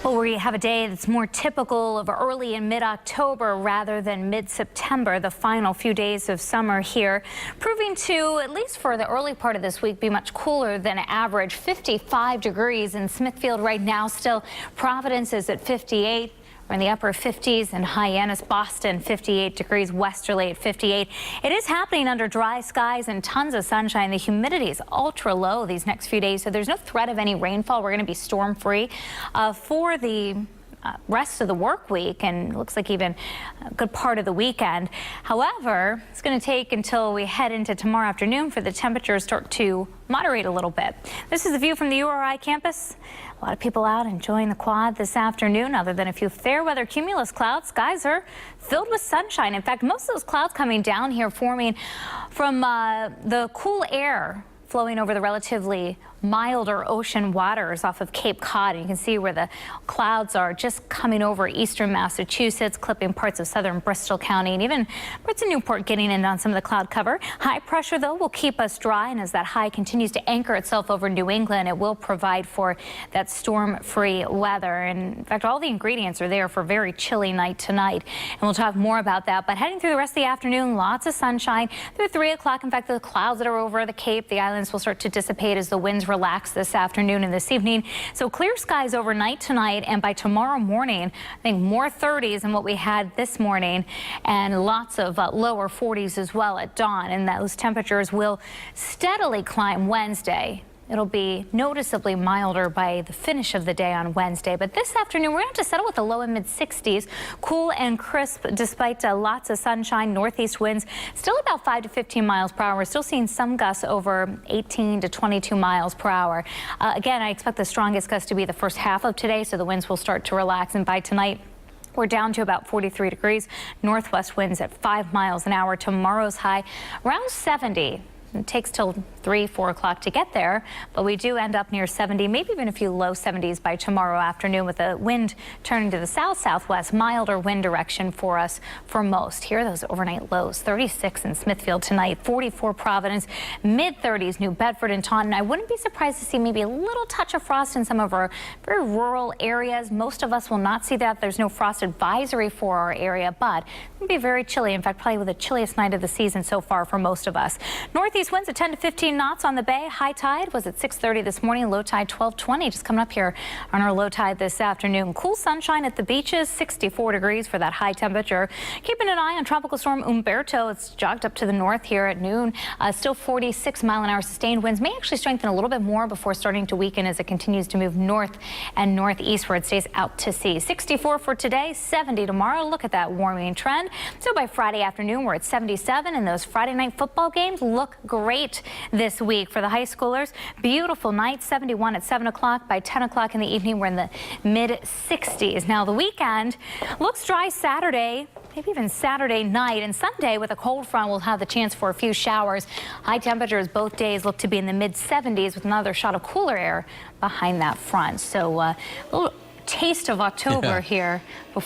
Well, we have a day that's more typical of early and mid-October rather than mid-September, the final few days of summer here, proving to, at least for the early part of this week, be much cooler than average. 55 degrees in Smithfield right now. Still, Providence is at 58. We're in the upper 50s in Hyannis, Boston, 58 degrees, Westerly at 58. It is happening under dry skies and tons of sunshine. The humidity is ultra low these next few days, so there's no threat of any rainfall. We're going to be storm free for the rest of the work week, and it looks like even a good part of the weekend. However, it's going to take until we head into tomorrow afternoon for the temperatures start to moderate a little bit. This is the view from the URI campus. A lot of people out enjoying the quad this afternoon. Other than a few fair weather cumulus clouds, skies are filled with sunshine. In fact, most of those clouds coming down here forming from the cool air flowing over the relatively milder ocean waters off of Cape Cod. And you can see where the clouds are just coming over eastern Massachusetts, clipping parts of southern Bristol County, and even parts of Newport getting in on some of the cloud cover. High pressure, though, will keep us dry, and as that high continues to anchor itself over New England, it will provide for that storm-free weather. And in fact, all the ingredients are there for a very chilly night tonight, and we'll talk more about that. But heading through the rest of the afternoon, lots of sunshine through 3 o'clock. In fact, the clouds that are over the Cape, the islands will start to dissipate as the winds relax this afternoon and this evening. So clear skies overnight tonight, and by tomorrow morning, I think more 30s than what we had this morning, and lots of lower 40s as well at dawn. And those temperatures will steadily climb Wednesday. It'll be noticeably milder by the finish of the day on Wednesday. But this afternoon, we're going to settle with the low and mid 60s. Cool and crisp despite lots of sunshine. Northeast winds still about 5 to 15 miles per hour. We're still seeing some gusts over 18 to 22 miles per hour. Again, I expect the strongest gusts to be the first half of today, so the winds will start to relax. And by tonight, we're down to about 43 degrees. Northwest winds at 5 miles an hour. Tomorrow's high around 70. It takes till 3, 4 o'clock to get there, but we do end up near 70, maybe even a few low 70s by tomorrow afternoon, with the wind turning to the south-southwest, milder wind direction for us for most. Here are those overnight lows: 36 in Smithfield tonight, 44 Providence, mid-30s New Bedford and Taunton. I wouldn't be surprised to see maybe a little touch of frost in some of our very rural areas. Most of us will not see that. There's no frost advisory for our area, but it'll be very chilly. In fact, probably the chilliest night of the season so far for most of us. Northeast winds at 10 to 15 knots on the bay. High tide was at 6:30 this morning. Low tide 12:20. Just coming up here on our low tide this afternoon. Cool sunshine at the beaches. 64 degrees for that high temperature. Keeping an eye on tropical storm Umberto. It's jogged up to the north here at noon. Still 46-mile-an-hour sustained winds. May actually strengthen a little bit more before starting to weaken as it continues to move north and northeast, where it stays out to sea. 64 for today. 70 tomorrow. Look at that warming trend. So by Friday afternoon, we're at 77, and those Friday night football games look great this week for the high schoolers. Beautiful night, 71 at 7 o'clock. By 10 o'clock in the evening, we're in the mid-60s. Now the weekend looks dry Saturday, maybe even Saturday night, and Sunday with a cold front we'll have the chance for a few showers. High temperatures both days look to be in the mid-70s with another shot of cooler air behind that front. So a little taste of October here before